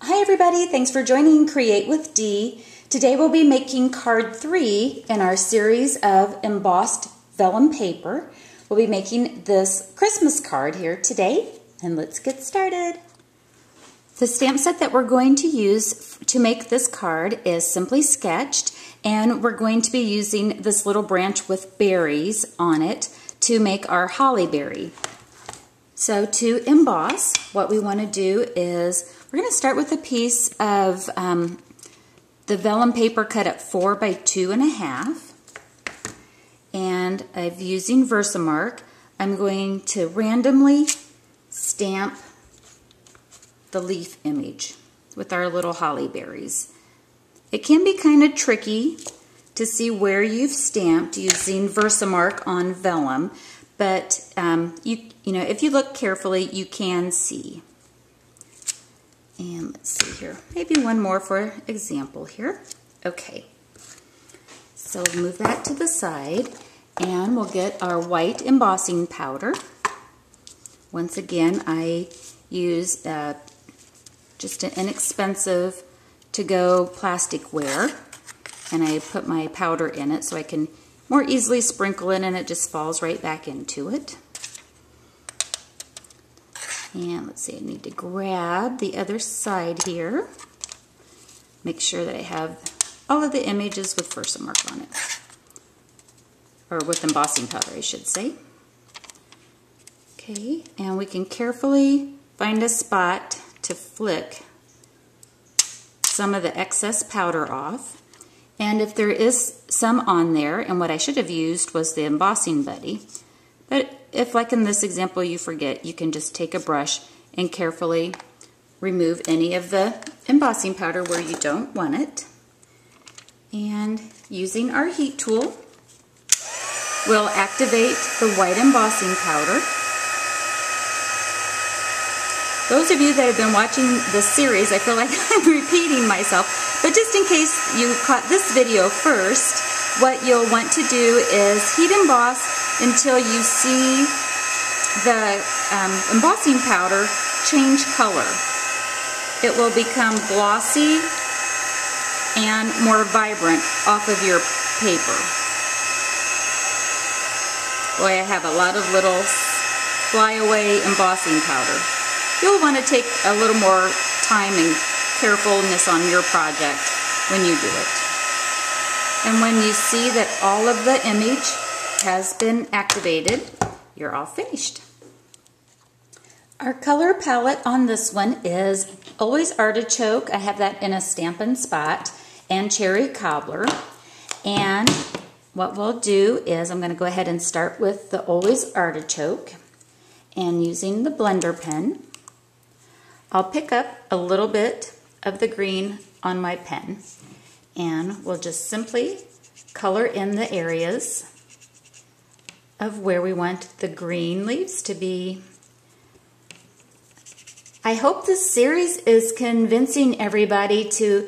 Hi everybody, thanks for joining Create with Dee. Today we'll be making card 3 in our series of embossed vellum paper. We'll be making this Christmas card here today, and let's get started. The stamp set that we're going to use to make this card is Simply Sketched, and we're going to be using this little branch with berries on it to make our holly berry. So to emboss, what we want to do is we're going to start with a piece of the vellum paper cut at 4 by 2.5, and I'm using Versamark. I'm going to randomly stamp the leaf image with our little holly berries. It can be kind of tricky to see where you've stamped using Versamark on vellum, but you know, if you look carefully, you can see. And let's see here, maybe one more for example here. Okay, so we'll move that to the side, and we'll get our white embossing powder. Once again, I use just an inexpensive to-go plasticware, and I put my powder in it so I can more easily sprinkle it, and it just falls right back into it. And let's see, I need to grab the other side here. Make sure that I have all of the images with Versamark on it. Or with embossing powder, I should say. Okay, and we can carefully find a spot to flick some of the excess powder off. And if there is some on there, and what I should have used was the embossing buddy, but if, like in this example, you forget, you can just take a brush and carefully remove any of the embossing powder where you don't want it. And using our heat tool, we'll activate the white embossing powder. Those of you that have been watching this series, I feel like I'm repeating myself, but just in case you caught this video first, what you'll want to do is heat emboss until you see the embossing powder change color. It will become glossy and more vibrant off of your paper. Boy, I have a lot of little flyaway embossing powder. You'll want to take a little more time and carefulness on your project when you do it. And when you see that all of the image has been activated, you're all finished. Our color palette on this one is Always Artichoke. I have that in a Stampin' Spot, and Cherry Cobbler. And what we'll do is I'm going to go ahead and start with the Always Artichoke, and using the blender pen, I'll pick up a little bit of the green on my pen, and we'll just simply color in the areas of where we want the green leaves to be. I hope this series is convincing everybody to,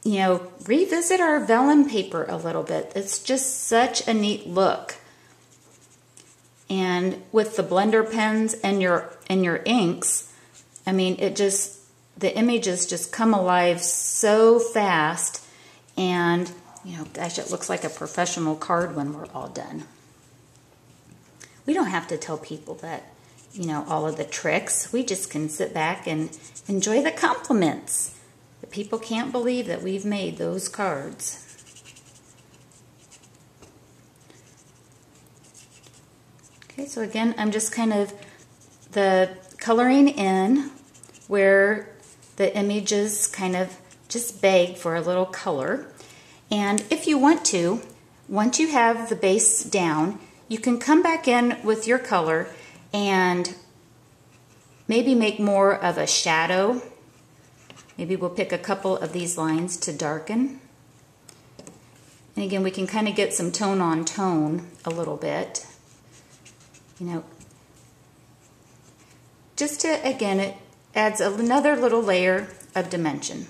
you know, revisit our vellum paper a little bit. It's just such a neat look. And with the blender pens and your inks, I mean, the images just come alive so fast, and, you know, gosh, it looks like a professional card when we're all done. We don't have to tell people that, you know, all of the tricks. We just can sit back and enjoy the compliments. The people can't believe that we've made those cards. Okay, so again, I'm just kind of coloring in where the images kind of just beg for a little color. And if you want to, once you have the base down, you can come back in with your color and maybe make more of a shadow. Maybe we'll pick a couple of these lines to darken. And again, we can kind of get some tone on tone a little bit. You know, just to, again, it adds another little layer of dimension.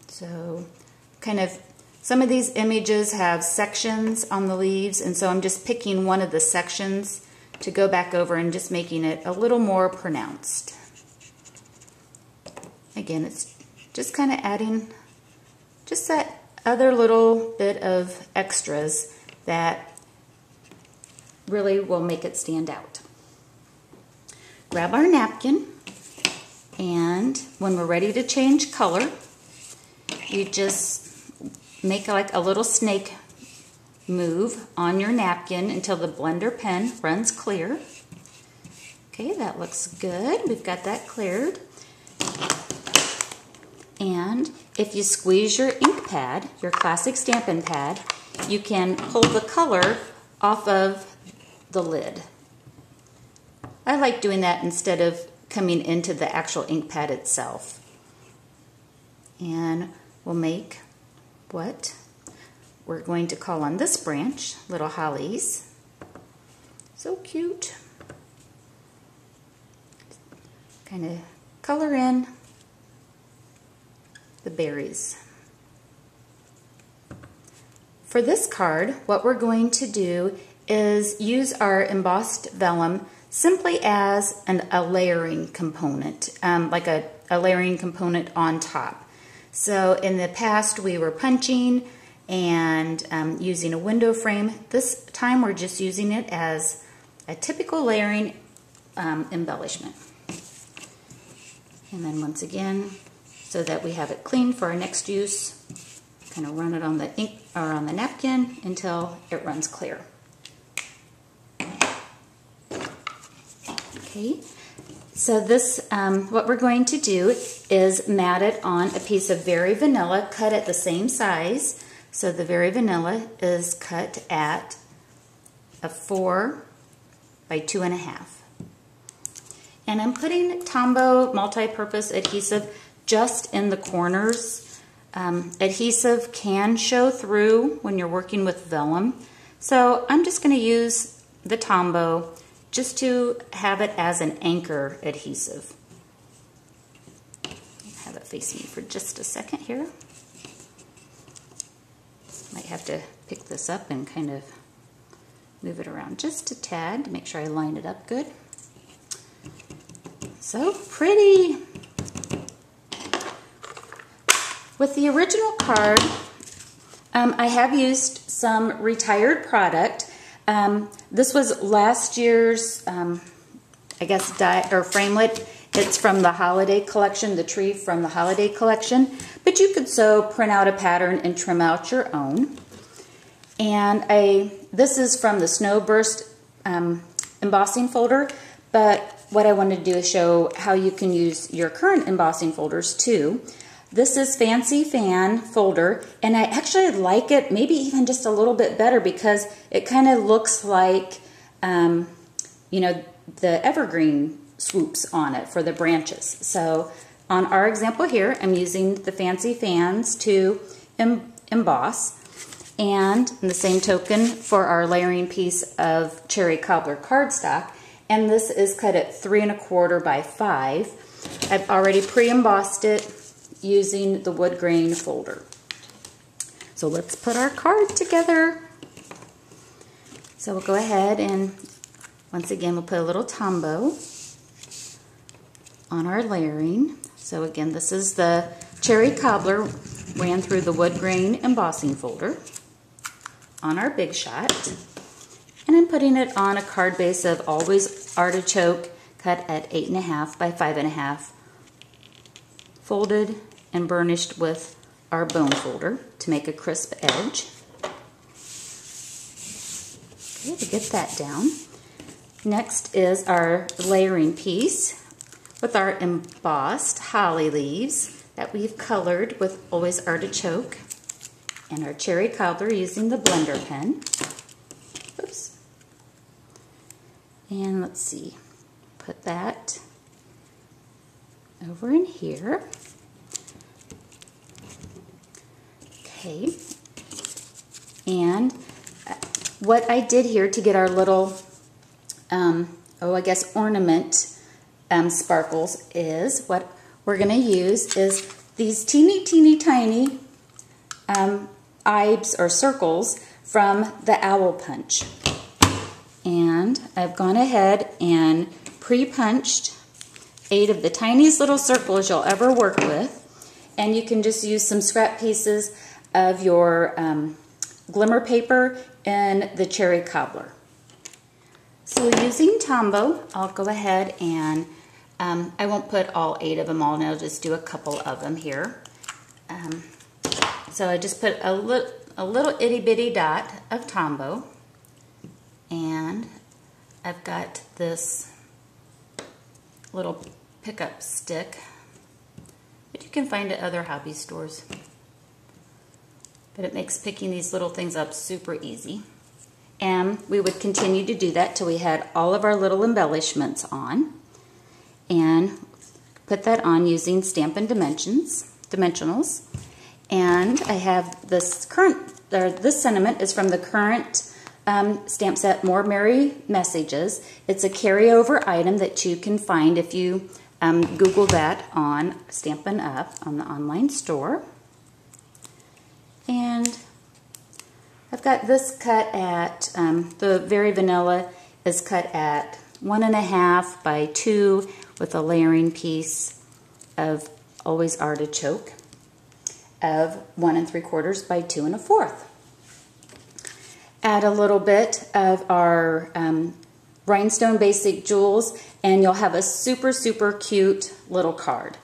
So kind of, some of these images have sections on the leaves, and so I'm just picking one of the sections to go back over and just making it a little more pronounced. Again, it's just kind of adding just that other little bit of extras that really will make it stand out. Grab our napkin, and when we're ready to change color, you just make like a little snake move on your napkin until the blender pen runs clear. Okay, that looks good. We've got that cleared. And if you squeeze your ink pad, your classic Stampin' Pad, you can pull the color off of the lid. I like doing that instead of coming into the actual ink pad itself. And we'll make what we're going to call on this branch little hollies. So cute. Kind of color in the berries. For this card, what we're going to do is use our embossed vellum simply as a layering component, like a layering component on top. So in the past we were punching and using a window frame. This time we're just using it as a typical layering embellishment. And then once again, so that we have it clean for our next use, kind of run it on the ink or on the napkin until it runs clear. Okay, so this, what we're going to do is mat it on a piece of Very Vanilla cut at the same size. So the Very Vanilla is cut at a 4 by 2.5. And I'm putting Tombow multi-purpose adhesive just in the corners. Adhesive can show through when you're working with vellum. So I'm just going to use the Tombow just to have it as an anchor adhesive. Have it facing me for just a second here. Might have to pick this up and kind of move it around just a tad to make sure I line it up good. So pretty. With the original card, I have used some retired product. This was last year's, I guess, die or framelit. It's from the holiday collection, the tree from the holiday collection. But you could print out a pattern and trim out your own. And this is from the Snowburst embossing folder. But what I wanted to do is show how you can use your current embossing folders too. This is Fancy Fan folder, and I actually like it maybe even just a little bit better because it kind of looks like, you know, the evergreen swoops on it for the branches. So on our example here, I'm using the Fancy Fans to emboss. And in the same token for our layering piece of Cherry Cobbler cardstock, and this is cut at 3 1/4 by 5. I've already pre-embossed it using the wood grain folder. So let's put our card together. So we'll go ahead and once again we'll put a little Tombow on our layering. So again, this is the Cherry Cobbler ran through the wood grain embossing folder on our Big Shot. And I'm putting it on a card base of Always Artichoke cut at 8 1/2 by 5 1/2, folded and burnished with our bone folder to make a crisp edge. Okay, to get that down. Next is our layering piece with our embossed holly leaves that we've colored with Always Artichoke and our Cherry Cobbler using the blender pen. Oops. And let's see, put that over in here. Okay, and what I did here to get our little, I guess ornament sparkles is what we're going to use is these teeny tiny ibes or circles from the Owl Punch. And I've gone ahead and pre-punched 8 of the tiniest little circles you'll ever work with. And you can just use some scrap pieces of your glimmer paper and the cherry cobbler. So using Tombow, I'll go ahead and I won't put all 8 of them on, I'll just do a couple of them here. So I just put a little itty bitty dot of Tombow, and I've got this little pickup stick that you can find at other hobby stores. But it makes picking these little things up super easy. And we would continue to do that till we had all of our little embellishments on. And put that on using Stampin' Dimensionals. And I have this this sentiment is from the current stamp set, More Merry Messages. It's a carryover item that you can find if you Google that on Stampin' Up! On the online store. And I've got this cut at, the Very Vanilla is cut at 1.5 by 2 with a layering piece of Always Artichoke of 1 3/4 by 2 1/4. Add a little bit of our Rhinestone Basic Jewels, and you'll have a super, super cute little card.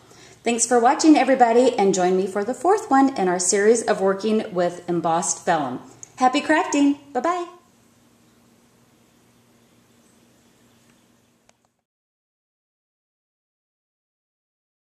Thanks for watching, everybody, and join me for the 4th one in our series of working with embossed vellum. Happy crafting! Bye-bye!